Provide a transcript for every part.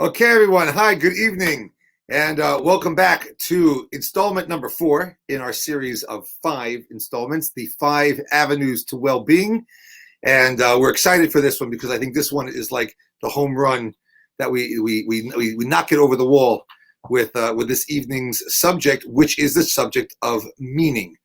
Okay, everyone. Hi, good evening, and welcome back to installment number 4 in our series of 5 installments, the 5 avenues to well-being. And we're excited for this one because I think this one is like the home run that we knock it over the wall with this evening's subject, which is the subject of meaning.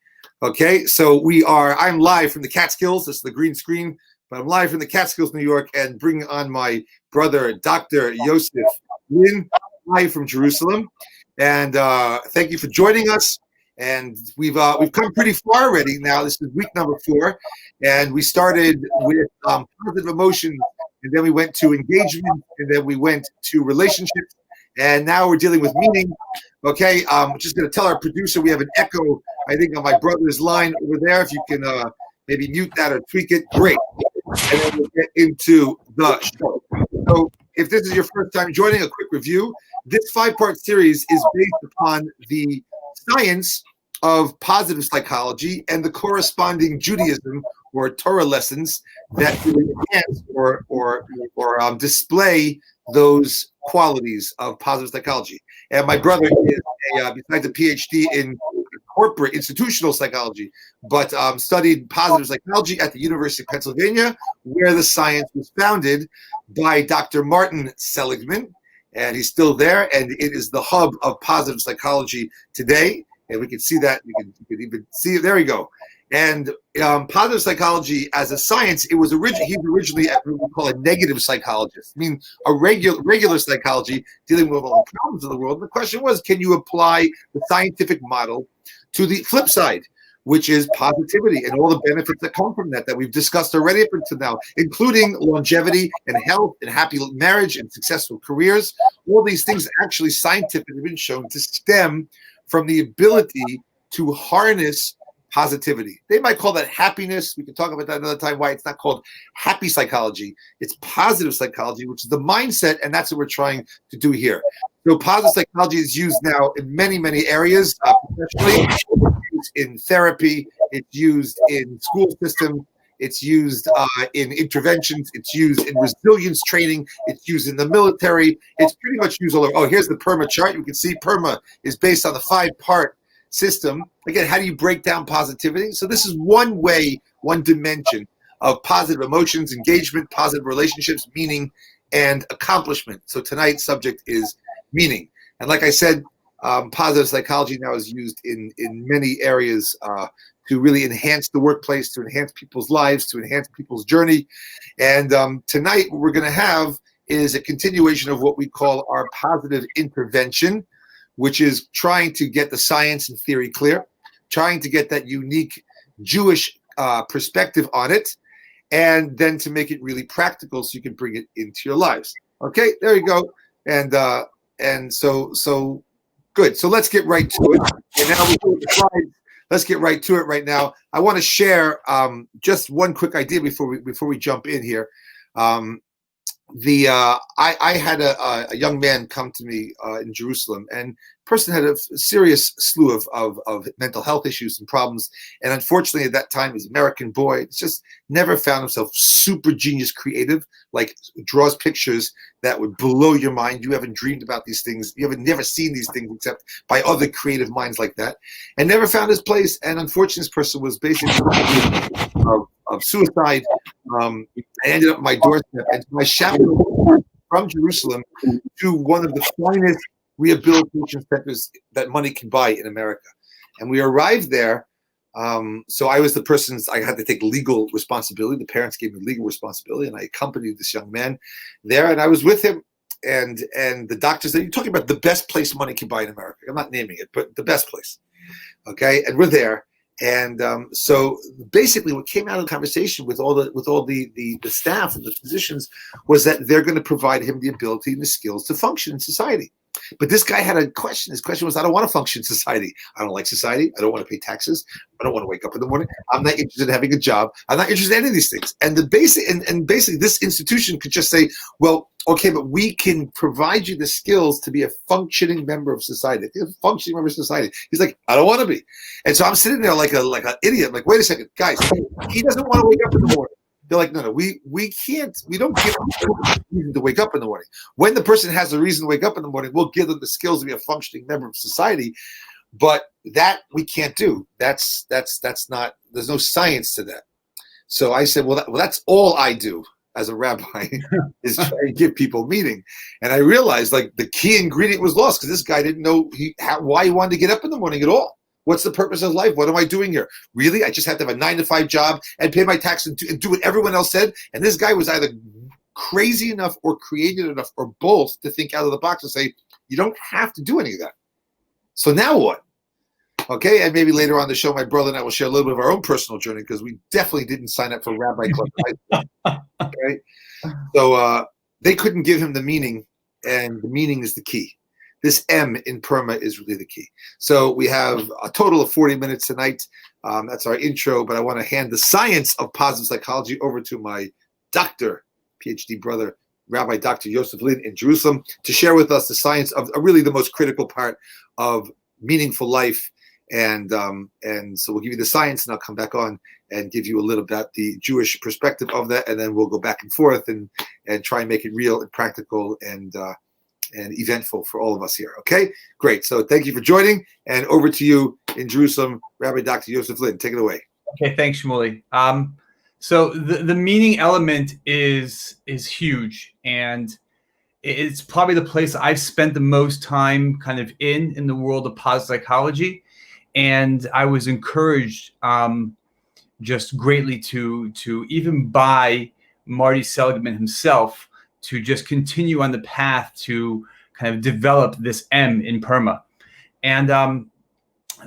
Okay, so I'm live from the Catskills. This is the green screen, but I'm live from the Catskills, New York, and bringing on my brother, Dr. Yosef, Lynn, live from Jerusalem. And thank you for joining us. And we've come pretty far already. Now this is week number 4, and we started with positive emotions, and then we went to engagement, and then we went to relationships, and now we're dealing with meaning. Okay, I'm just going to tell our producer we have an echo, I think, on my brother's line over there. If you can maybe mute that or tweak it, great. And then we'll get into the show. So if this is your first time joining, a quick review. This 5-part series is based upon the science of positive psychology and the corresponding Judaism or Torah lessons that enhance or display those qualities of positive psychology. And my brother is besides a PhD in corporate institutional psychology, but studied positive psychology at the University of Pennsylvania, where the science was founded by Dr. Martin Seligman, and he's still there, and it is the hub of positive psychology today. And we can see that. You can even see it. There we go. And positive psychology as a science, he's originally what we call a negative psychologist. I mean, a regular psychology dealing with all the problems of the world. The question was, can you apply the scientific model to the flip side, which is positivity and all the benefits that come from that we've discussed already up until now, including longevity and health and happy marriage and successful careers. All these things actually scientifically have been shown to stem from the ability to harness positivity. They might call that happiness. We can talk about that another time, why it's not called happy psychology. It's positive psychology, which is the mindset, and that's what we're trying to do here. So positive psychology is used now in many, many areas, professionally. It's used in therapy. It's used in school systems. It's used in interventions. It's used in resilience training. It's used in the military. It's pretty much used all over. Oh, here's the PERMA chart. You can see PERMA is based on the 5-part system. Again, how do you break down positivity? So this is one way, one dimension of positive emotions, engagement, positive relationships, meaning, and accomplishment. So tonight's subject is meaning. And like I said, positive psychology now is used in many areas to really enhance the workplace, to enhance people's lives, to enhance people's journey. And tonight what we're going to have is a continuation of what we call our positive intervention, which is trying to get the science and theory clear, trying to get that unique Jewish perspective on it, and then to make it really practical so you can bring it into your lives. Okay, there you go. And so good. So let's get right to it. And now we go to the slides. Let's get right to it right now. I want to share just one quick idea before we jump in here. I had a young man come to me in Jerusalem, and the person had a serious slew of mental health issues and problems. And unfortunately, at that time, he's an American boy. Just never found himself super genius creative, like draws pictures that would blow your mind. You haven't dreamed about these things. You haven't never seen these things except by other creative minds like that, and never found his place. And unfortunately, this person was basically of suicide. I ended up at my doorstep, and my chaperone from Jerusalem to one of the finest rehabilitation centers that money can buy in America. And we arrived there. So I was the person, I had to take legal responsibility. The parents gave me legal responsibility, and I accompanied this young man there, and I was with him. And the doctor said, "You're talking about the best place money can buy in America." I'm not naming it, but the best place. Okay, and we're there. And so basically what came out of the conversation with all the staff and the physicians was that they're going to provide him the ability and the skills to function in society. But this guy had a question. His question was, I don't want to function in society. I don't like society. I don't want to pay taxes. I don't want to wake up in the morning. I'm not interested in having a job. I'm not interested in any of these things. And basically this institution could just say, well, okay, but we can provide you the skills to be a functioning member of society. A functioning member of society. He's like, I don't want to be. And so I'm sitting there like an idiot. I'm like, wait a second, guys. He doesn't want to wake up in the morning. They're like, no, we can't, we don't give them a reason to wake up in the morning. When the person has a reason to wake up in the morning, we'll give them the skills to be a functioning member of society. But that we can't do. That's not, there's no science to that. So I said, well, that's all I do as a rabbi is try to give people meaning. And I realized like the key ingredient was lost because this guy didn't know why he wanted to get up in the morning at all. What's the purpose of life? What am I doing here? Really? I just have to have a 9-to-5 job and pay my tax and do what everyone else said? And this guy was either crazy enough or creative enough or both to think out of the box and say, you don't have to do any of that. So now what? Okay, and maybe later on the show, my brother and I will share a little bit of our own personal journey because we definitely didn't sign up for Rabbi Club. Okay, so they couldn't give him the meaning, and the meaning is the key. This M in PERMA is really the key. So we have a total of 40 minutes tonight. That's our intro, but I want to hand the science of positive psychology over to my doctor, PhD brother, Rabbi Dr. Yosef Lynn in Jerusalem, to share with us the science of really the most critical part of meaningful life. And so we'll give you the science, and I'll come back on and give you a little about the Jewish perspective of that, and then we'll go back and forth and try and make it real and practical and eventful for all of us here. Okay, great. So thank you for joining, and over to you in Jerusalem, Rabbi Dr. Yosef Lynn. Take it away. Okay, thanks, Shmuel. So the meaning element is huge, and it's probably the place I've spent the most time kind of in the world of positive psychology. And I was encouraged just greatly to even by Marty Seligman himself to just continue on the path to kind of develop this M in PERMA. And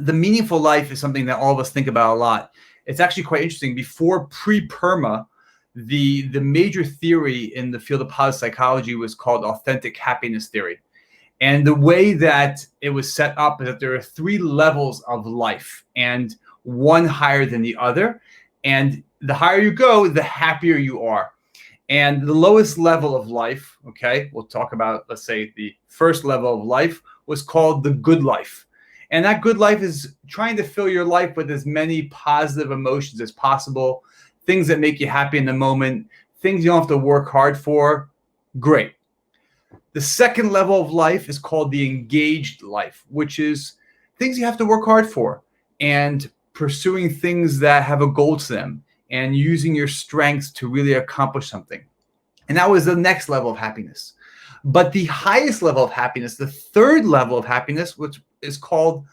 the meaningful life is something that all of us think about a lot. It's actually quite interesting. Before pre-PERMA, the major theory in the field of positive psychology was called authentic happiness theory. And the way that it was set up is that there are 3 levels of life, and one higher than the other. And the higher you go, the happier you are. And the lowest level of life, okay, we'll talk about, let's say, the first level of life was called the good life. And that good life is trying to fill your life with as many positive emotions as possible, things that make you happy in the moment, things you don't have to work hard for. Great. The second level of life is called the engaged life, which is things you have to work hard for and pursuing things that have a goal to them and using your strengths to really accomplish something. And that was the next level of happiness. But the highest level of happiness, the third level of happiness, which was called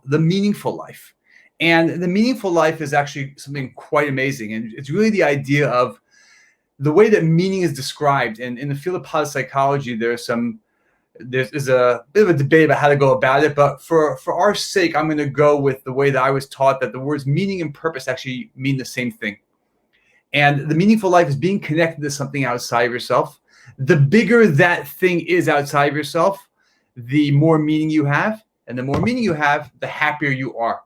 the meaningful life. And the meaningful life is actually something quite amazing. And it's really the idea of the way that meaning is described. And in the field of positive psychology, there's a bit of a debate about how to go about it. But for our sake, I'm going to go with the way that I was taught, that the words meaning and purpose actually mean the same thing. And the meaningful life is being connected to something outside of yourself. The bigger that thing is outside of yourself, the more meaning you have. And the more meaning you have, the happier you are.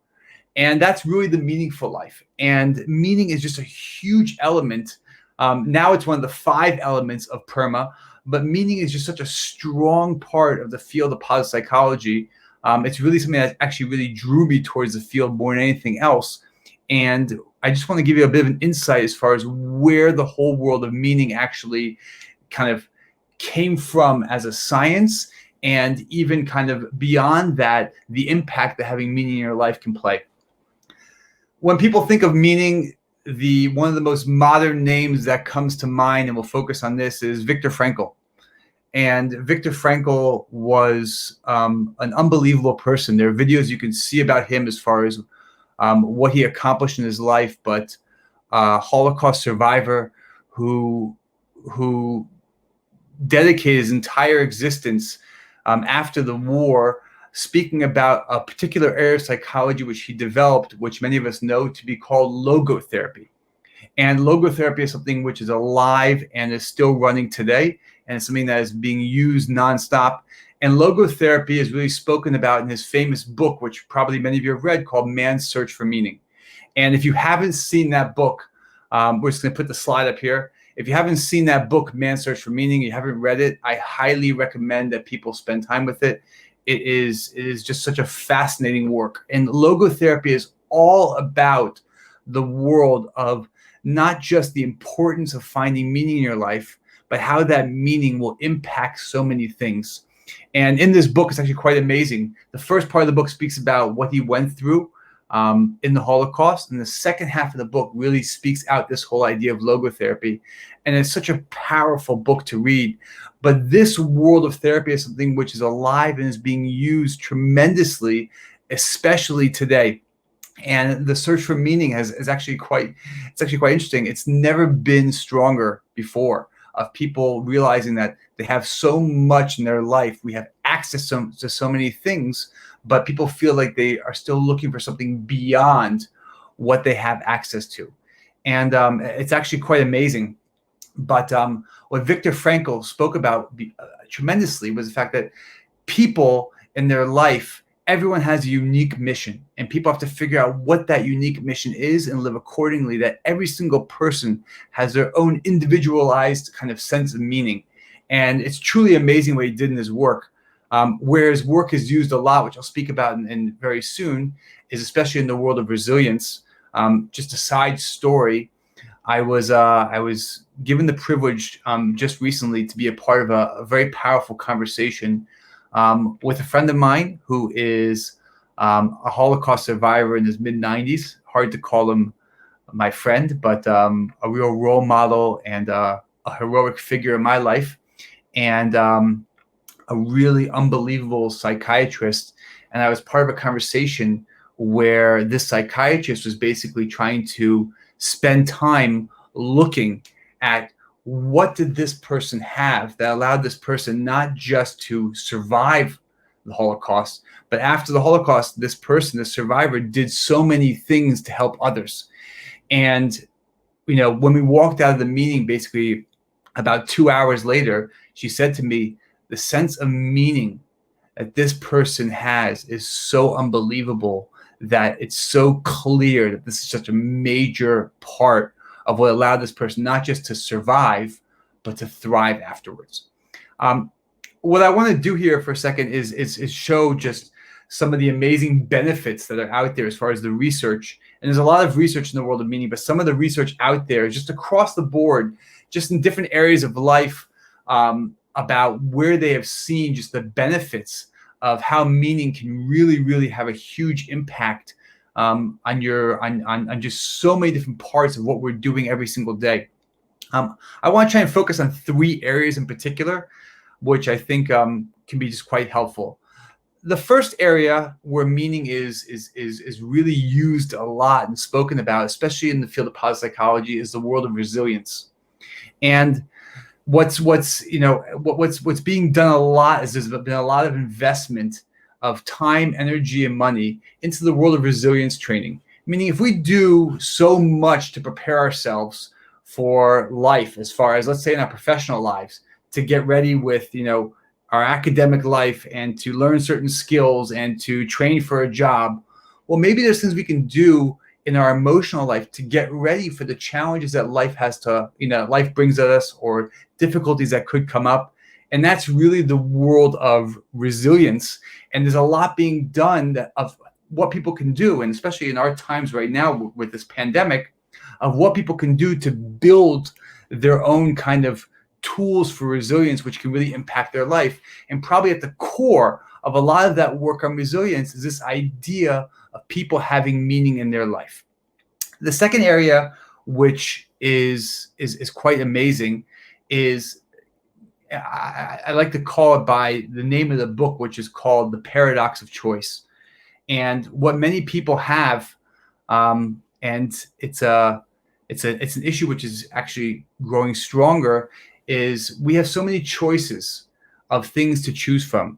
And that's really the meaningful life. And meaning is just a huge element. Now it's one of the 5 elements of PERMA, but meaning is just such a strong part of the field of positive psychology. It's really something that actually really drew me towards the field more than anything else. And I just want to give you a bit of an insight as far as where the whole world of meaning actually kind of came from as a science, and even kind of beyond that, the impact that having meaning in your life can play. When people think of meaning, one of the most modern names that comes to mind, and we'll focus on this, is Viktor Frankl. And Viktor Frankl was an unbelievable person. There are videos you can see about him as far as what he accomplished in his life, but a Holocaust survivor who dedicated his entire existence after the war speaking about a particular area of psychology which he developed, which many of us know to be called logotherapy. And logotherapy is something which is alive and is still running today, and it's something that is being used nonstop. And logotherapy is really spoken about in his famous book, which probably many of you have read, called Man's Search for Meaning. And if you haven't seen that book, we're just going to put the slide up here. If you haven't seen that book, Man's Search for Meaning, you haven't read it, I highly recommend that people spend time with it. It is just such a fascinating work. And logotherapy is all about the world of not just the importance of finding meaning in your life, but how that meaning will impact so many things. And in this book, it's actually quite amazing. The first part of the book speaks about what he went through in the Holocaust. And the second half of the book really speaks out this whole idea of logotherapy. And it's such a powerful book to read. But this world of therapy is something which is alive and is being used tremendously, especially today. And the search for meaning is actually quite interesting. It's never been stronger before, of people realizing that they have so much in their life. We have access to so many things, but people feel like they are still looking for something beyond what they have access to. And it's actually quite amazing. But what Viktor Frankl spoke about tremendously was the fact that people in their life, everyone has a unique mission, and people have to figure out what that unique mission is and live accordingly, that every single person has their own individualized kind of sense of meaning. And it's truly amazing what he did in his work. Where his work is used a lot, which I'll speak about in very soon, is especially in the world of resilience. Just a side story. I was given the privilege just recently to be a part of a very powerful conversation with a friend of mine who is a Holocaust survivor in his mid-90s. Hard to call him my friend, but a real role model and a heroic figure in my life, and a really unbelievable psychiatrist. And I was part of a conversation where this psychiatrist was basically trying to spend time looking at what did this person have that allowed this person not just to survive the Holocaust, but after the Holocaust, this person, the survivor, did so many things to help others. And, when we walked out of the meeting, basically about 2 hours later, she said to me, the sense of meaning that this person has is so unbelievable, that it's so clear that this is such a major part of what allowed this person not just to survive, but to thrive afterwards. What I want to do here for a second is show just some of the amazing benefits that are out there as far as the research. And there's a lot of research in the world of meaning, but some of the research out there is just across the board, just in different areas of life, about where they have seen just the benefits of how meaning can really, really have a huge impact on just so many different parts of what we're doing every single day. I want to try and focus on 3 areas in particular, which I think can be just quite helpful. The first area where meaning is really used a lot and spoken about, especially in the field of positive psychology, is the world of resilience. And what's being done a lot is there's been a lot of investment of time, energy, and money into the world of resilience training. Meaning, if we do so much to prepare ourselves for life, as far as, let's say, in our professional lives, to get ready with our academic life and to learn certain skills and to train for a job, well, maybe there's things we can do in our emotional life to get ready for the challenges that life life brings at us, or difficulties that could come up. And that's really the world of resilience. And there's a lot being done of what people can do, and especially in our times right now with this pandemic, of what people can do to build their own kind of tools for resilience, which can really impact their life. And probably at the core of a lot of that work on resilience is this idea of people having meaning in their life. The second area, which is quite amazing, is I like to call it by the name of the book, which is called The Paradox of Choice. And what many people have, and it's an issue which is actually growing stronger, is we have so many choices of things to choose from.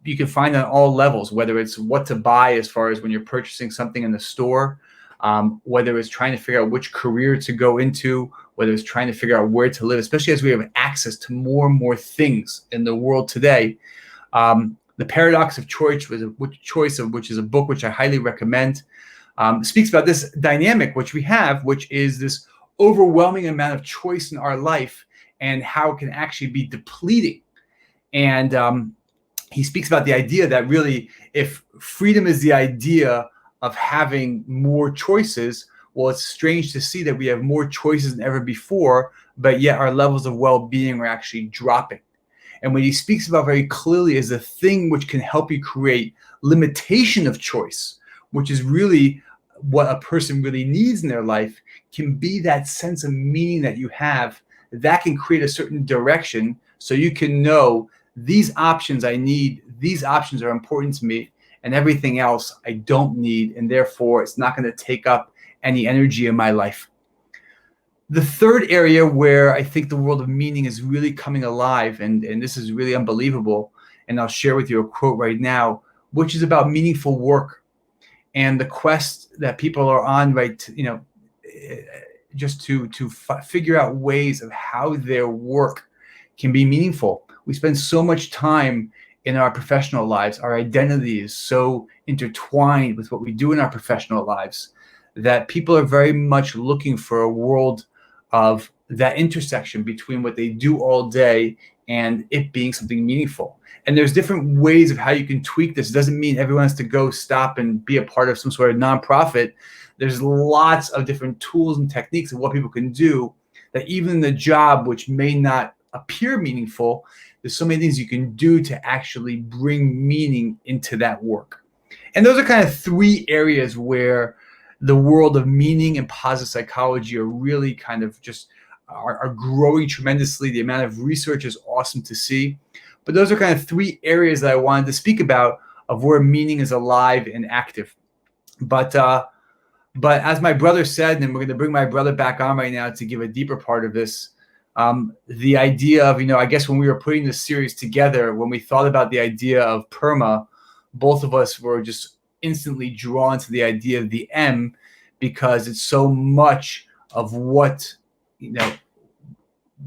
You can find on all levels, whether it's what to buy as far as when you're purchasing something in the store, whether it's trying to figure out which career to go into, whether it's trying to figure out where to live, especially as we have access to more and more things in the world today. The Paradox of Choice, which is a book which I highly recommend, speaks about this dynamic which we have, which is this overwhelming amount of choice in our life and how it can actually be depleting. And he speaks about the idea that really, if freedom is the idea of having more choices, Well, it's strange to see that we have more choices than ever before, but yet our levels of well-being are actually dropping. And what he speaks about very clearly is the thing which can help you create limitation of choice, which is really what a person really needs in their life, can be that sense of meaning that you have that can create a certain direction so you can know these options I need, these options are important to me, and everything else I don't need, and therefore it's not going to take up any energy in my life. The third area where I think the world of meaning is really coming alive, and this is really unbelievable, and I'll share with you a quote right now, which is about meaningful work and the quest that people are on, right? Just to figure out ways of how their work can be meaningful. We spend so much time in our professional lives. Our identity is so intertwined with what we do in our professional lives that people are very much looking for a world of that intersection between what they do all day and it being something meaningful. And there's different ways of how you can tweak this. It doesn't mean everyone has to go stop and be a part of some sort of nonprofit. There's lots of different tools and techniques of what people can do that even the job, which may not appear meaningful, there's so many things you can do to actually bring meaning into that work. And those are kind of three areas where the world of meaning and positive psychology are really kind of just are growing tremendously. The amount of research is awesome to see. But those are kind of three areas that I wanted to speak about of where meaning is alive and active. But as my brother said, and we're going to bring my brother back on right now to give a deeper part of this, the idea of, I guess when we were putting this series together, when we thought about the idea of PERMA, both of us were just instantly drawn to the idea of the M, because it's so much of what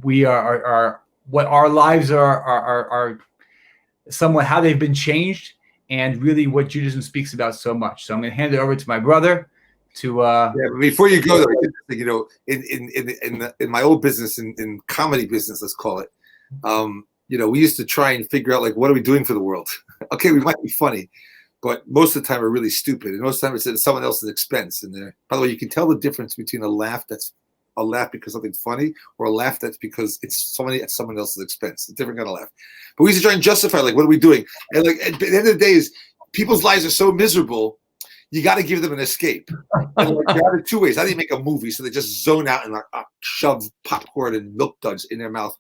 we are what our lives are somewhat how they've been changed, and really what Judaism speaks about so much. So I'm going to hand it over to my brother to before you go though, in my old business, in comedy business, let's call it, we used to try and figure out, like, what are we doing for the world? Okay, we might be funny, but most of the time we're really stupid, and most of the time it's at someone else's expense. And by the way, you can tell the difference between a laugh that's a laugh because something's funny, or a laugh that's because it's somebody at someone else's expense. It's a different kind of laugh. But we used to try and justify, like, what are we doing? And like at the end of the day, is people's lives are so miserable, you got to give them an escape. And like, there are two ways. How do you make a movie so they just zone out and shove popcorn and milk duds in their mouth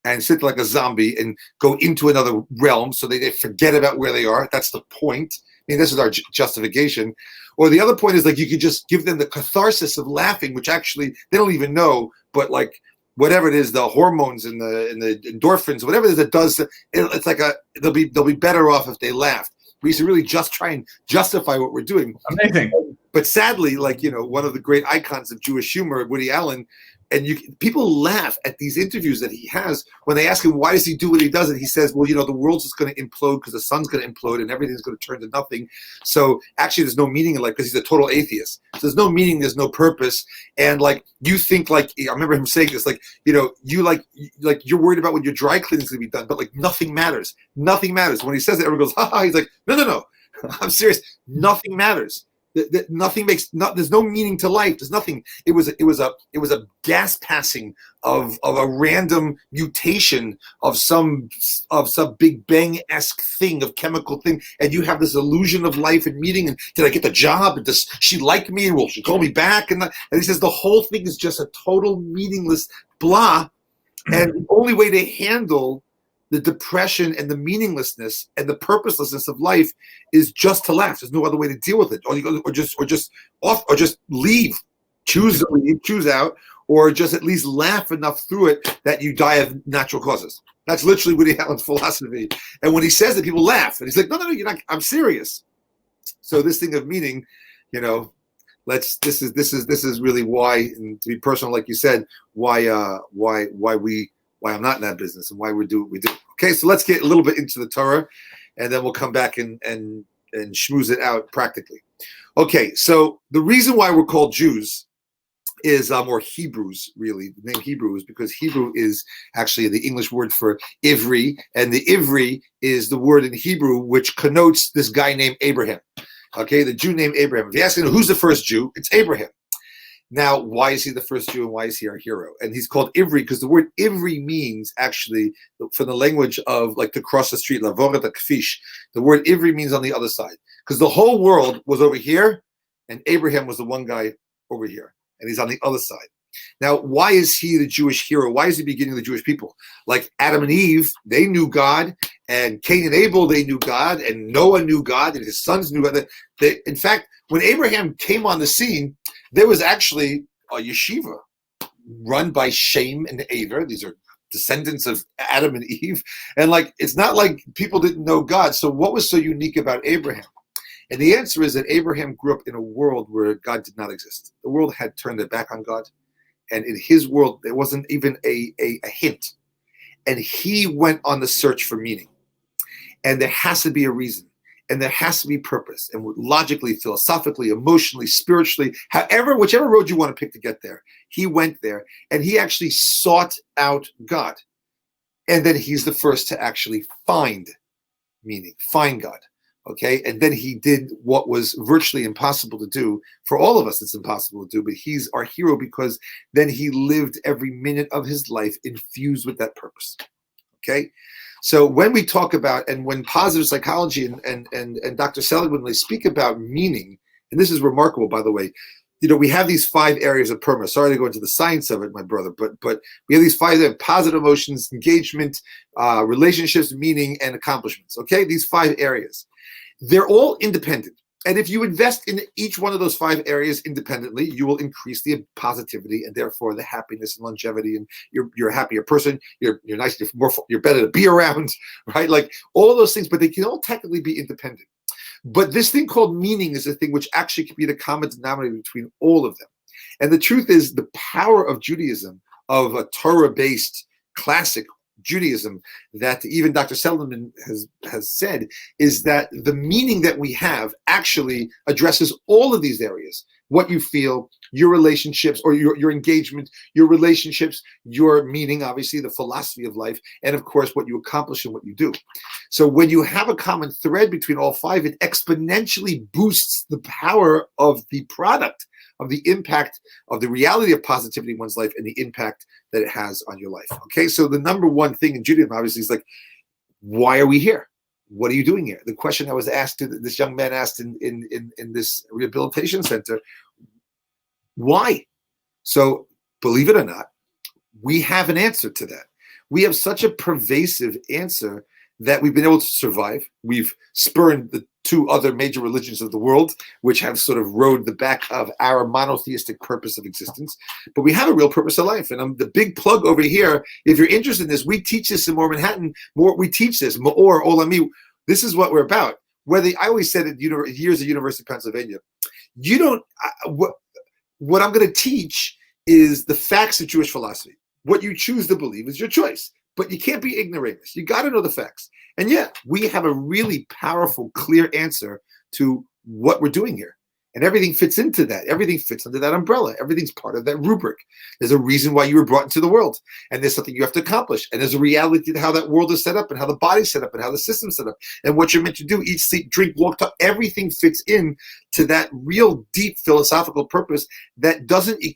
and sit like a zombie and go into another realm so they forget about where they are? That's the point. I mean, this is our justification. Or the other point is, like, you could just give them the catharsis of laughing, which actually they don't even know, but like whatever it is, the hormones and the endorphins, whatever it is that does, it's like they'll be better off if they laugh. We used to really just try and justify what we're doing. Amazing. But sadly, like, one of the great icons of Jewish humor, Woody Allen, and people laugh at these interviews that he has when they ask him, why does he do what he does? And he says, well, the world's just going to implode because the sun's going to implode and everything's going to turn to nothing. So actually there's no meaning in life, because he's a total atheist. So there's no meaning, there's no purpose. And like, you think, like, I remember him saying this, like, you you're worried about when your dry cleaning's going to be done, but like nothing matters. Nothing matters. When he says it, everyone goes, ha ha. He's like, no. I'm serious. Nothing matters. Nothing there's no meaning to life. There's nothing. It was a gas passing of a random mutation of some Big Bang-esque thing, of chemical thing, and you have this illusion of life and meaning. And did I get the job? And does she like me? And will she call me back? And he says the whole thing is just a total meaningless blah. And the only way to handle the depression and the meaninglessness and the purposelessness of life is just to laugh. There's no other way to deal with it. Or just leave. Choose to leave, choose out, or just at least laugh enough through it that you die of natural causes. That's literally Woody Allen's philosophy. And when he says it, people laugh. And he's like, no, you're not. I'm serious. So this thing of meaning, this is really why, and to be personal, like you said, why I'm not in that business and why we do what we do. Okay, so let's get a little bit into the Torah, and then we'll come back and schmooze it out practically. Okay, so the reason why we're called Jews is, or Hebrews, really. The name Hebrew is because Hebrew is actually the English word for Ivri, and the Ivri is the word in Hebrew which connotes this guy named Abraham. Okay, the Jew named Abraham. If you ask him who's the first Jew, it's Abraham. Now, why is he the first Jew and why is he our hero? And he's called Ivri because the word Ivri means actually, from the language of like to cross the street, Lavora da Kfish, the word Ivri means on the other side. Because the whole world was over here and Abraham was the one guy over here. And he's on the other side. Now, why is he the Jewish hero? Why is he beginning the Jewish people? Like Adam and Eve, they knew God, and Cain and Abel, they knew God, and Noah knew God, and his sons knew God. In fact, when Abraham came on the scene, there was actually a yeshiva run by Shem and Aver. These are descendants of Adam and Eve. And like, it's not like people didn't know God. So what was so unique about Abraham? And the answer is that Abraham grew up in a world where God did not exist. The world had turned their back on God. And in his world, there wasn't even a hint. And he went on the search for meaning. And there has to be a reason. And there has to be purpose. And logically, philosophically, emotionally, spiritually, whichever road you want to pick to get there, he went there. And he actually sought out God. And then he's the first to actually find meaning, find God. Okay, and then he did what was virtually impossible to do. For all of us, it's impossible to do, but he's our hero because then he lived every minute of his life infused with that purpose. Okay, so when we talk about, and when positive psychology and Dr. Seligman, when they speak about meaning, and this is remarkable, by the way, we have these 5 areas of PERMA. Sorry to go into the science of it, my brother, but we have these 5 positive emotions, engagement, relationships, meaning, and accomplishments. Okay, these 5 areas. They're all independent. And if you invest in each one of those 5 areas independently, you will increase the positivity and therefore the happiness and longevity, and you're a happier person, you're nice, you're better to be around, right? Like all of those things, but they can all technically be independent. But this thing called meaning is a thing which actually can be the common denominator between all of them. And the truth is the power of Judaism, of a Torah-based classic Judaism, that even Dr. Seligman has said, is that the meaning that we have actually addresses all of these areas. What you feel, your relationships, or your engagement, your relationships, your meaning, obviously, the philosophy of life, and of course, what you accomplish and what you do. So when you have a common thread between all 5, it exponentially boosts the power of the product, of the impact of the reality of positivity in one's life and the impact that it has on your life. Okay, so the number one thing in Judaism, obviously, is like, why are we here? What are you doing here? The question I was asked, this young man asked in this rehabilitation center, why? So believe it or not, we have an answer to that. We have such a pervasive answer that we've been able to survive. We've spurned the 2 other major religions of the world, which have sort of rode the back of our monotheistic purpose of existence. But we have a real purpose of life. And I'm the big plug over here. If you're interested in this, we teach this in More Manhattan. We teach this, Ma'or Olami. This is what we're about. Whether I always said at years at University of Pennsylvania, you don't, what I'm going to teach is the facts of Jewish philosophy. What you choose to believe is your choice. But you can't be ignoramus. You got to know the facts. And yeah, we have a really powerful, clear answer to what we're doing here. And everything fits into that. Everything fits under that umbrella. Everything's part of that rubric. There's a reason why you were brought into the world. And there's something you have to accomplish. And there's a reality to how that world is set up and how the body's set up and how the system's set up and what you're meant to do. Eat, sleep, drink, walk, talk. Everything fits in to that real deep philosophical purpose that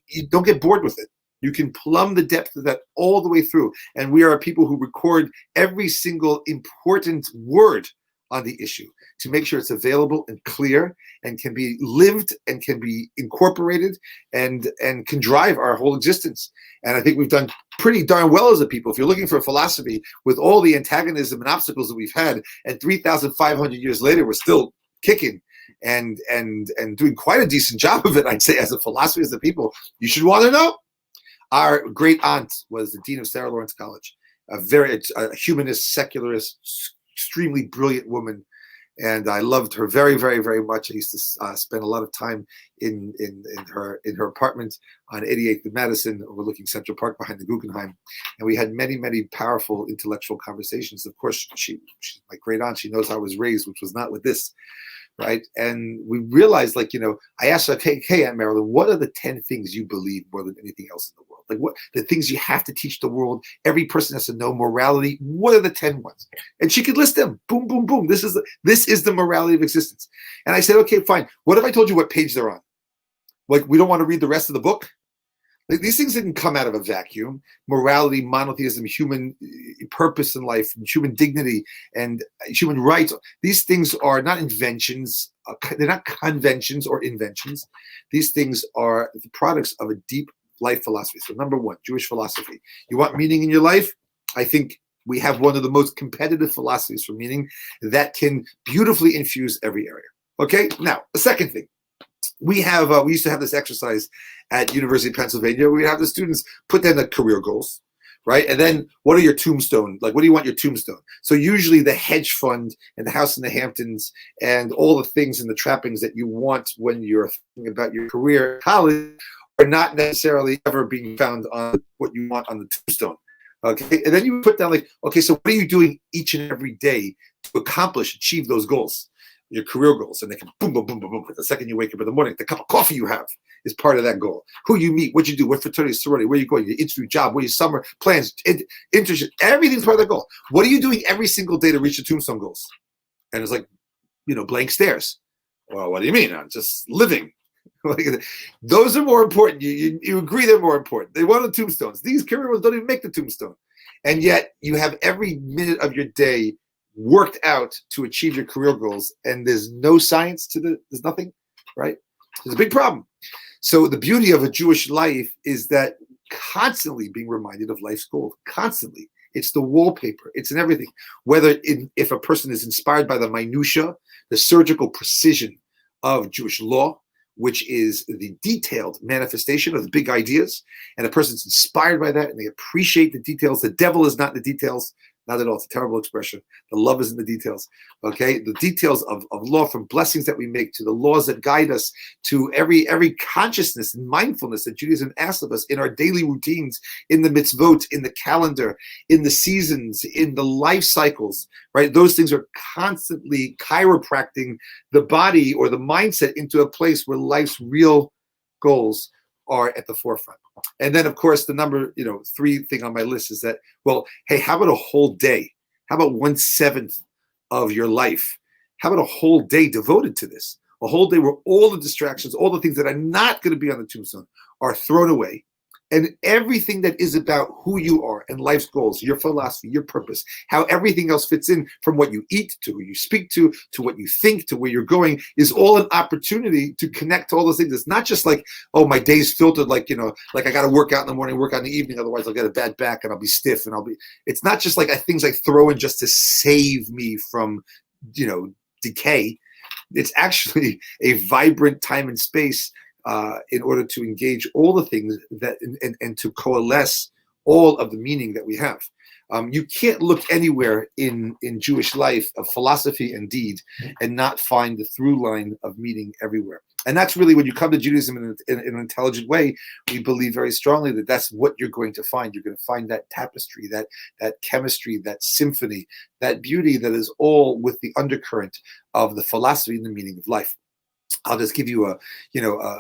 you don't get bored with it. You can plumb the depth of that all the way through. And we are people who record every single important word on the issue to make sure it's available and clear and can be lived and can be incorporated and can drive our whole existence. And I think we've done pretty darn well as a people. If you're looking for a philosophy with all the antagonism and obstacles that we've had, and 3,500 years later, we're still kicking and doing quite a decent job of it, I'd say, as a philosophy, as a people, you should want to know. Our great aunt was the dean of Sarah Lawrence College, a humanist, secularist, extremely brilliant woman, and I loved her very, very, very much. I used to spend a lot of time in her apartment on 88th and Madison, overlooking Central Park behind the Guggenheim, and we had many, many powerful intellectual conversations. Of course, she's my great aunt. She knows how I was raised, which was not with this. Right. And we realized, I asked her, hey, Aunt Marilyn, what are the 10 things you believe more than anything else in the world? Like what the things you have to teach the world? Every person has to know morality. What are the 10 ones? And she could list them. Boom, boom, boom. This is the morality of existence. And I said, okay, fine. What if I told you what page they're on? Like, we don't want to read the rest of the book. Like, these things didn't come out of a vacuum. Morality, monotheism, human purpose in life, human dignity, and human rights. These things are not inventions. They're not conventions or inventions. These things are the products of a deep life philosophy. So number one, Jewish philosophy. You want meaning in your life? I think we have one of the most competitive philosophies for meaning that can beautifully infuse every area. Okay, now the second thing. We used to have this exercise at University of Pennsylvania. We have the students put down the career goals, right? And then what are your tombstone? Like, what do you want your tombstone? So usually the hedge fund and the house in the Hamptons and all the things and the trappings that you want when you're thinking about your career in college are not necessarily ever being found on what you want on the tombstone. Okay, and then you put down like, okay, so what are you doing each and every day to achieve those goals? Your career goals, and they can boom, boom, boom, boom, boom. The second you wake up in the morning, the cup of coffee you have is part of that goal. Who you meet, what you do, what fraternity, sorority, where you going, your interview, job, where your summer plans, internship, everything's part of that goal. What are you doing every single day to reach the tombstone goals? And it's like, blank stares. Well, what do you mean? I'm just living. Those are more important. You agree they're more important. They want the tombstones. These career goals don't even make the tombstone. And yet you have every minute of your day worked out to achieve your career goals, and there's no science there's nothing, right? There's a big problem. So the beauty of a Jewish life is that constantly being reminded of life's goals, constantly. It's the wallpaper. It's in everything. If a person is inspired by the minutia, the surgical precision of Jewish law, which is the detailed manifestation of the big ideas, and a person's inspired by that and they appreciate the details. The devil is not in the details. Not at all. It's a terrible expression. The love is in the details. Okay, the details of law, from blessings that we make to the laws that guide us, to every consciousness and mindfulness that Judaism asks of us in our daily routines, in the mitzvot, in the calendar, in the seasons, in the life cycles. Right, those things are constantly chiropracting the body or the mindset into a place where life's real goals are at the forefront. And then, of course, the number 3 thing on my list is that, well, hey, how about a whole day? How about 1/7 of your life? How about a whole day devoted to this? A whole day where all the distractions, all the things that are not going to be on the tombstone are thrown away. And everything that is about who you are and life's goals, your philosophy, your purpose, how everything else fits in, from what you eat to who you speak to what you think, to where you're going, is all an opportunity to connect to all those things. It's not just like, oh, my day's filtered, like I got to work out in the morning, work out in the evening, otherwise I'll get a bad back and I'll be stiff and it's not just like things I throw in just to save me from, decay. It's actually a vibrant time and space in order to engage all the things that and to coalesce all of the meaning that we have. You can't look anywhere in Jewish life of philosophy and deed and not find the through line of meaning everywhere. And that's really, when you come to Judaism in an intelligent way, we believe very strongly that that's what you're going to find. You're going to find that tapestry, that chemistry, that symphony, that beauty that is all with the undercurrent of the philosophy and the meaning of life. I'll just give you an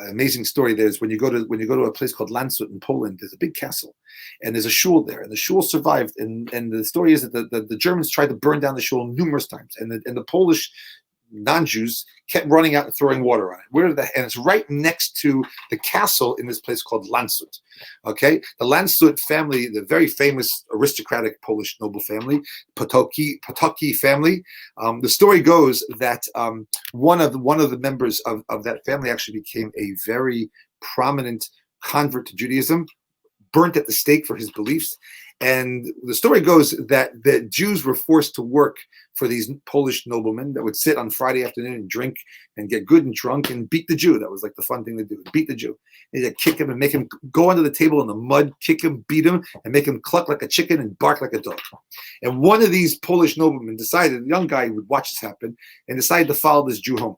amazing story. There's when you go to a place called Landshut in Poland, there's a big castle, and there's a shul there, and the shul survived. And the story is that the Germans tried to burn down the shul numerous times, and the Polish non-Jews kept running out and throwing water on it. And it's right next to the castle in this place called Landshut. Okay, the Landshut family, the very famous aristocratic Polish noble family, Potocki family. The story goes that one of the members of that family actually became a very prominent convert to Judaism, burnt at the stake for his beliefs. And the story goes that the Jews were forced to work for these Polish noblemen that would sit on Friday afternoon and drink and get good and drunk and beat the Jew. That was like the fun thing to do, beat the Jew. And they'd kick him and make him go under the table in the mud, kick him, beat him, and make him cluck like a chicken and bark like a dog. And one of these Polish noblemen decided, a young guy would watch this happen, and decided to follow this Jew home.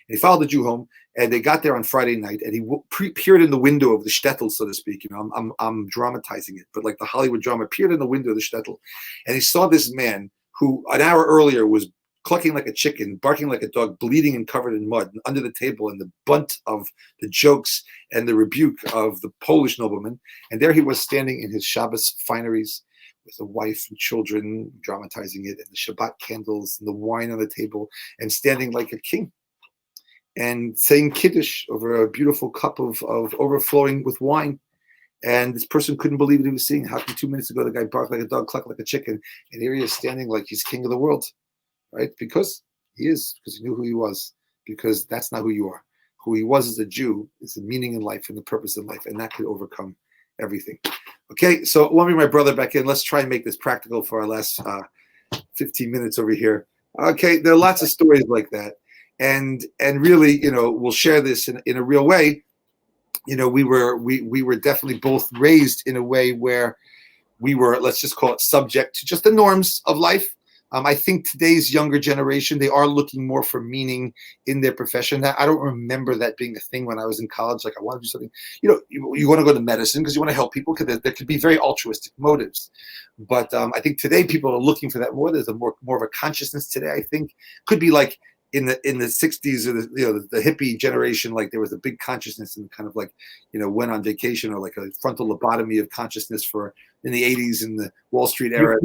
And he followed the Jew home, and they got there on Friday night, and he peered in the window of the shtetl, so to speak. I'm dramatizing it, but like the Hollywood drama, peered in the window of the shtetl, and he saw this man who an hour earlier was clucking like a chicken, barking like a dog, bleeding and covered in mud, and under the table, and the bunt of the jokes and the rebuke of the Polish nobleman. And there he was, standing in his Shabbos fineries with a wife and children, dramatizing it, and the Shabbat candles and the wine on the table, and standing like a king. and saying Kiddush over a beautiful cup of overflowing with wine. And this person couldn't believe what he was seeing. How come 2 minutes ago the guy barked like a dog, clucked like a chicken, and here he is standing like he's king of the world, right? Because he is, because he knew who he was, because that's not who you are. Who he was as a Jew is the meaning in life and the purpose in life, and that could overcome everything. Okay, so let me bring my brother back in. Let's try and make this practical for our last 15 minutes over here. Okay, there are lots of stories like that. And really, we'll share this in a real way. We were definitely both raised in a way where we were, let's just call it, subject to just the norms of life. I think today's younger generation, they are looking more for meaning in their profession. I don't remember that being a thing when I was in college. Like, I want to do something, you want to go to medicine because you want to help people, because there could be very altruistic motives. But I think today people are looking for that more. There's a more of a consciousness today, I think. Could be like in the 60s, or the hippie generation, like there was a big consciousness and kind of like, went on vacation, or like a frontal lobotomy of consciousness for in the 80s in the Wall Street era.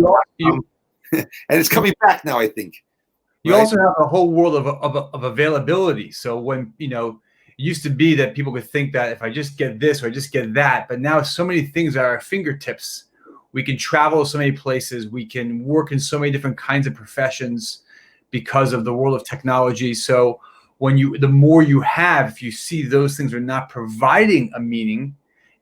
And it's coming back now, I think. You also have a whole world of availability. So when, it used to be that people could think that if I just get this or I just get that, but now so many things are at our fingertips. We can travel to so many places. We can work in so many different kinds of professions because of the world of technology. So the more you have, if you see those things are not providing a meaning,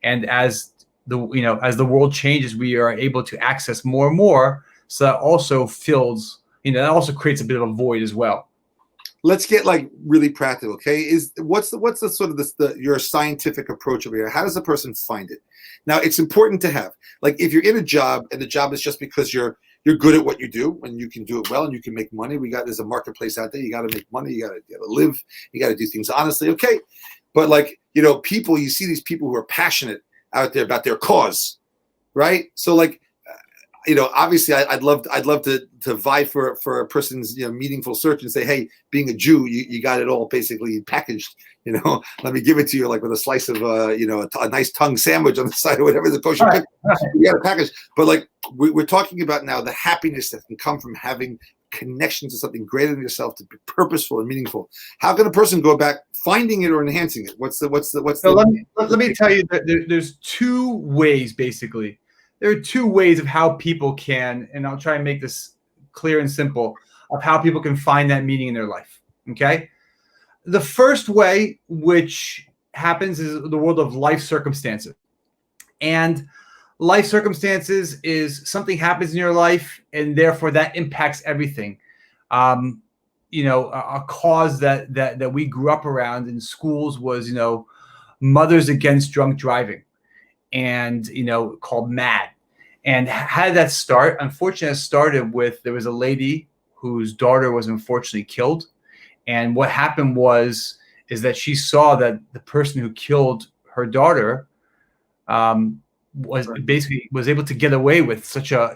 and as the world changes, we are able to access more and more. So that also fills, that also creates a bit of a void as well. Let's get like really practical, okay? What's the sort of your scientific approach over here? How does a person find it? Now, it's important to have, like, if you're in a job and the job is just because you're good at what you do and you can do it well and you can make money. There's a marketplace out there. You got to make money. You got to live. You got to do things honestly. Okay, but like people, you see these people who are passionate out there about their cause, right? So like. Obviously, I'd love to vie for a person's meaningful search and say, hey, being a Jew, you got it all basically packaged. Let me give it to you like with a slice of a nice tongue sandwich on the side or whatever the kosher. Right. You got a package, but like we're talking about now the happiness that can come from having connection to something greater than yourself, to be purposeful and meaningful. How can a person go about finding it or enhancing it? Let me tell you that there's two ways basically. There are two ways of how people can, and I'll try and make this clear and simple, of how people can find that meaning in their life, okay? The first way, which happens, is the world of life circumstances. And life circumstances is something happens in your life, and therefore that impacts everything. A cause that we grew up around in schools was, Mothers Against Drunk Driving. And called MAD. And how did that start? Unfortunately, it started with, there was a lady whose daughter was unfortunately killed, and what happened is that she saw that the person who killed her daughter was able to get away with such a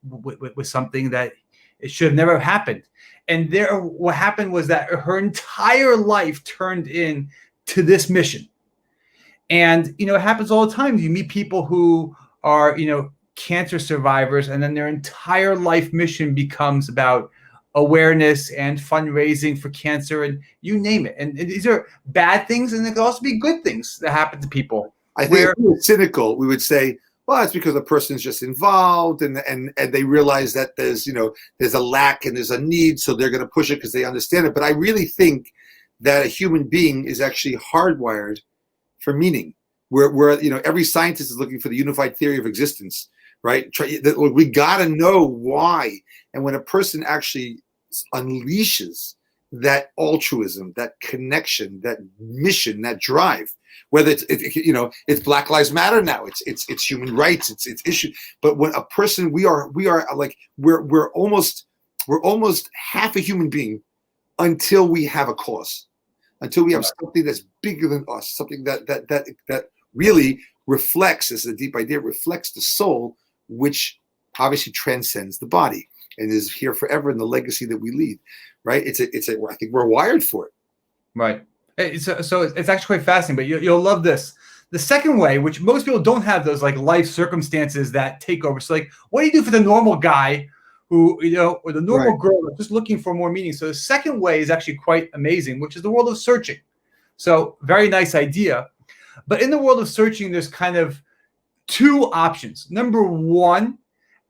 with something that it should have never happened. And what happened was that her entire life turned in to this mission. And, it happens all the time. You meet people who are, cancer survivors, and then their entire life mission becomes about awareness and fundraising for cancer, and you name it. And these are bad things, and there can also be good things that happen to people. I think if we were cynical, we would say, well, it's because the person's just involved and they realize that there's a lack and there's a need, so they're going to push it because they understand it. But I really think that a human being is actually hardwired for meaning. Where every scientist is looking for the unified theory of existence, right? We got to know why. And when a person actually unleashes that altruism, that connection, that mission, that drive, whether it's Black Lives Matter now, it's human rights, it's issue. But when a person, we are like we're almost half a human being until we have a cause, until we have something that's bigger than us, something that really reflects, this is a deep idea, reflects the soul, which obviously transcends the body and is here forever in the legacy that we leave, right? I think we're wired for it. Right. So it's actually quite fascinating, but you'll love this. The second way, which most people don't have those like life circumstances that take over. So like, what do you do for the normal guy who, or the normal Right. girl that's just looking for more meaning. So the second way is actually quite amazing, which is the world of searching. So very nice idea. But in the world of searching, there's kind of two options. Number one,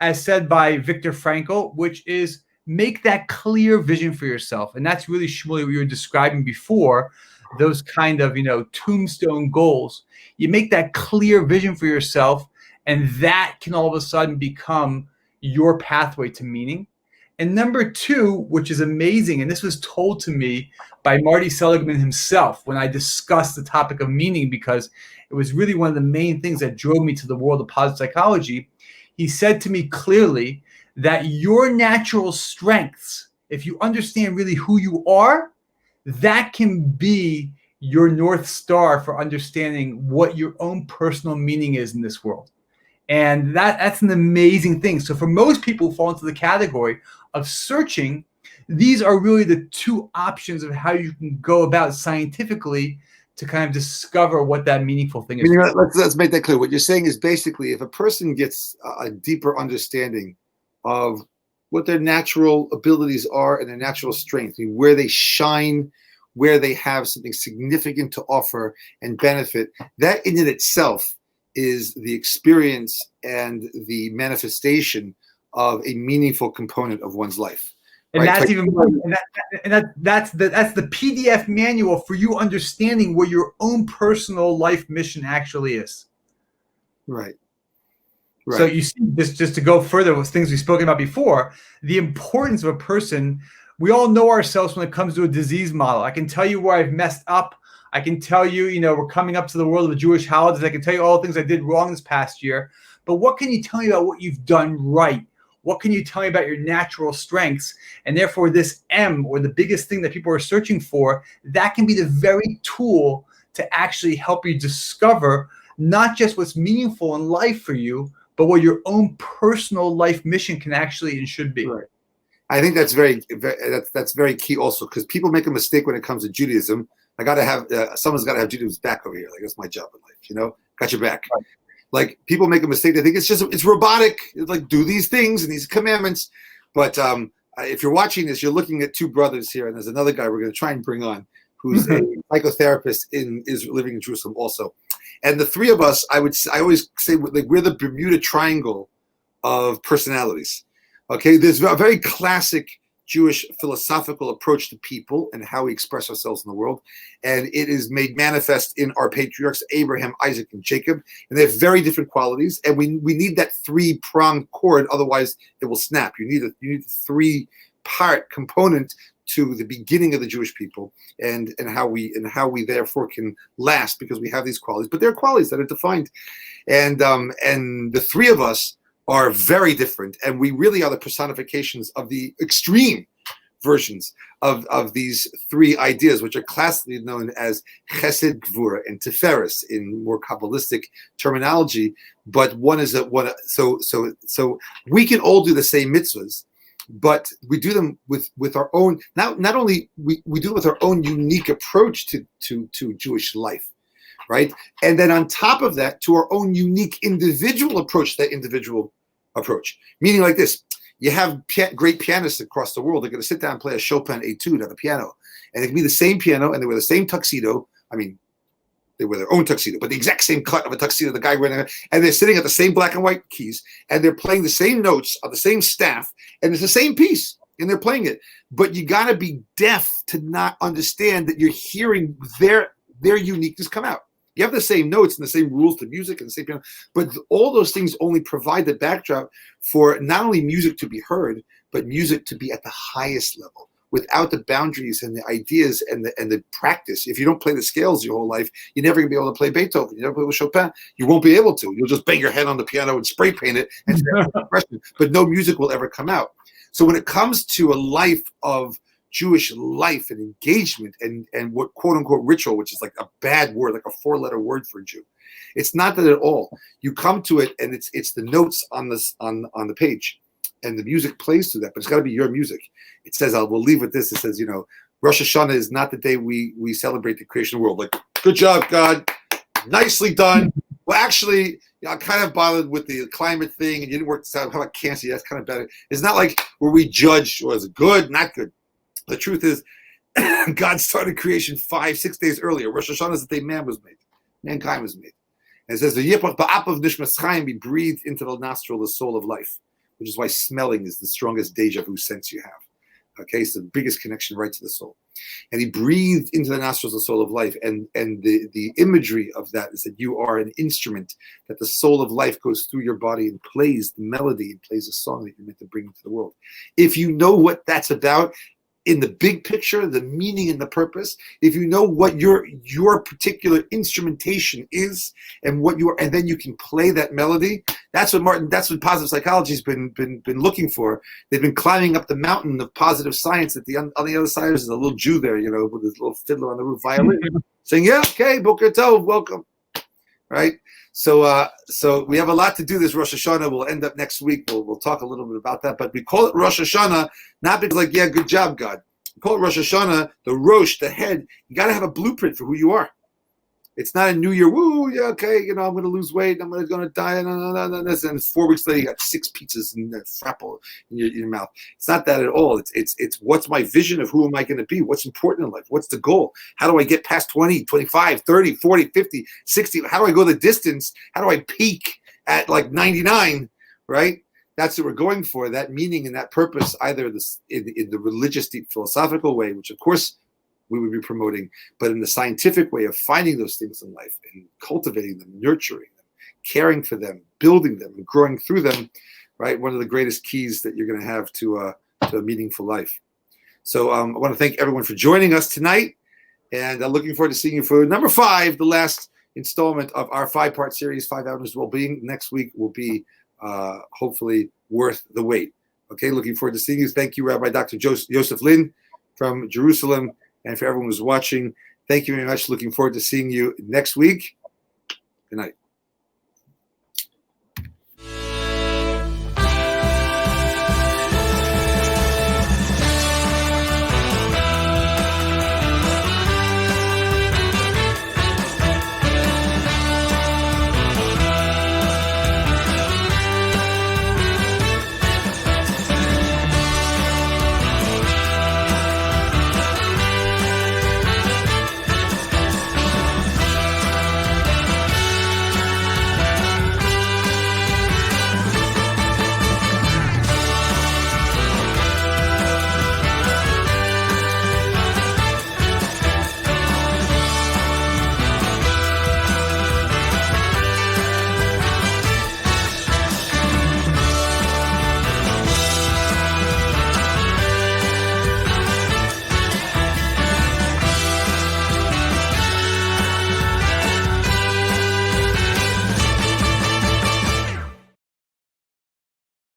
as said by Viktor Frankl, which is make that clear vision for yourself. And that's really, Shmuel, what you were describing before, those kind of, tombstone goals. You make that clear vision for yourself, and that can all of a sudden become your pathway to meaning. And number two, which is amazing, and this was told to me by Marty Seligman himself when I discussed the topic of meaning, because it was really one of the main things that drove me to the world of positive psychology. He said to me clearly that your natural strengths, if you understand really who you are, that can be your North Star for understanding what your own personal meaning is in this world. And that's an amazing thing. So for most people who fall into the category of searching, these are really the two options of how you can go about scientifically to kind of discover what that meaningful thing is. Let's make that clear. What you're saying is basically if a person gets a deeper understanding of what their natural abilities are and their natural strength, where they shine, where they have something significant to offer and benefit, that in itself is the experience and the manifestation of a meaningful component of one's life. And right? That's even more. That's the PDF manual for you understanding what your own personal life mission actually is. Right. So you see, just to go further with things we've spoken about before, the importance of a person. We all know ourselves when it comes to a disease model. I can tell you where I've messed up. I can tell you, we're coming up to the world of the Jewish holidays. I can tell you all the things I did wrong this past year. But what can you tell me about what you've done right? What can you tell me about your natural strengths? And therefore, this M, or the biggest thing that people are searching for, that can be the very tool to actually help you discover not just what's meaningful in life for you, but what your own personal life mission can actually and should be. Right. I think that's very key also, because people make a mistake when it comes to Judaism. I got to have someone's got to have Judaism's back over here. Like, that's my job in life, got your back. Right. Like, people make a mistake. They think it's robotic. It's like, do these things and these commandments. But if you're watching this, you're looking at two brothers here, and there's another guy we're going to try and bring on who's a psychotherapist living in Jerusalem also. And the three of us, I always say, like, we're the Bermuda Triangle of personalities. Okay, there's a very classic Jewish philosophical approach to people and how we express ourselves in the world. And it is made manifest in our patriarchs, Abraham, Isaac, and Jacob. And they have very different qualities. And we need that three-pronged cord, otherwise it will snap. You need a three-part component to the beginning of the Jewish people and how we therefore can last, because we have these qualities. But there are qualities that are defined. And the three of us are very different, and we really are the personifications of the extreme versions of these three ideas, which are classically known as Chesed, Gvura, and Tiferes in more Kabbalistic terminology. But one is that one. So we can all do the same mitzvahs, but we do them with our own. Not only we do it with our own unique approach to Jewish life. Right? And then on top of that, to our own unique individual approach, meaning like this, you have great pianists across the world. They're going to sit down and play a Chopin etude on the piano, and it can be the same piano, and they wear the same tuxedo. I mean, they wear their own tuxedo, but the exact same cut of a tuxedo, the guy wearing it, and they're sitting at the same black and white keys, and they're playing the same notes on the same staff, and it's the same piece, and they're playing it. But you got to be deaf to not understand that you're hearing their uniqueness come out. You have the same notes and the same rules to music and the same piano, but all those things only provide the backdrop for not only music to be heard, but music to be at the highest level. Without the boundaries and the ideas and the practice, if you don't play the scales your whole life, you're never going to be able to play Beethoven. You never play with Chopin. You won't be able to. You'll just bang your head on the piano and spray paint it, and but no music will ever come out. So when it comes to a life of Jewish life and engagement and what quote unquote ritual, which is like a bad word, like a 4-letter word for a Jew. It's not that at all. You come to it and it's the notes on the page, and the music plays to that, but it's got to be your music. It says, we'll leave with this. It says, Rosh Hashanah is not the day we celebrate the creation of the world. Like, good job, God. Nicely done. Well, actually, I kind of bothered with the climate thing, and you didn't work this out. How about cancer? That's kind of better. It's not like where we judge, was it good, not good. The truth is, God started creation 5-6 days earlier. Rosh Hashanah is the day man was made. Mankind was made. And it says, the Yipach Ba'ap of Nishmas Chaim be breathed into the nostril, the soul of life, which is why smelling is the strongest deja vu sense you have. Okay, so the biggest connection right to the soul. And he breathed into the nostrils the soul of life. And the imagery of that is that you are an instrument, that the soul of life goes through your body and plays the melody and plays a song that you're meant to bring into the world. If you know what that's about, in the big picture, the meaning and the purpose, if you know what your particular instrumentation is and what you are, and then you can play that melody, that's what positive psychology has been looking for. They've been climbing up the mountain of positive science. On the other side is a little Jew there, with his little fiddler on the roof, violin, saying, "Yeah, okay, Boker Tov, welcome." Right? So we have a lot to do this Rosh Hashanah. We'll end up next week. We'll talk a little bit about that. But we call it Rosh Hashanah, not because yeah, good job, God. We call it Rosh Hashanah, the Rosh, the head. You got to have a blueprint for who you are. It's not a new year. Woo, yeah, okay, I'm going to lose weight. I'm going to die. And 4 weeks later, you got 6 pizzas and frapple in your mouth. It's not that at all. It's what's my vision of who am I going to be? What's important in life? What's the goal? How do I get past 20, 25, 30, 40, 50, 60? How do I go the distance? How do I peak at like 99, right? That's what we're going for, that meaning and that purpose, either in the religious, deep philosophical way, which of course we would be promoting, but in the scientific way of finding those things in life and cultivating them, nurturing them, caring for them, building them, and growing through them, right? One of the greatest keys that you're going to have to a meaningful life. So I want to thank everyone for joining us tonight, and I'm looking forward to seeing you for number 5, the last installment of our 5-part series, 5 Avenues to Well-Being. Next week will be hopefully worth the wait. Okay, looking forward to seeing you. Thank you, Rabbi Dr. Yosef Lynn from Jerusalem. And for everyone who's watching, thank you very much. Looking forward to seeing you next week. Good night.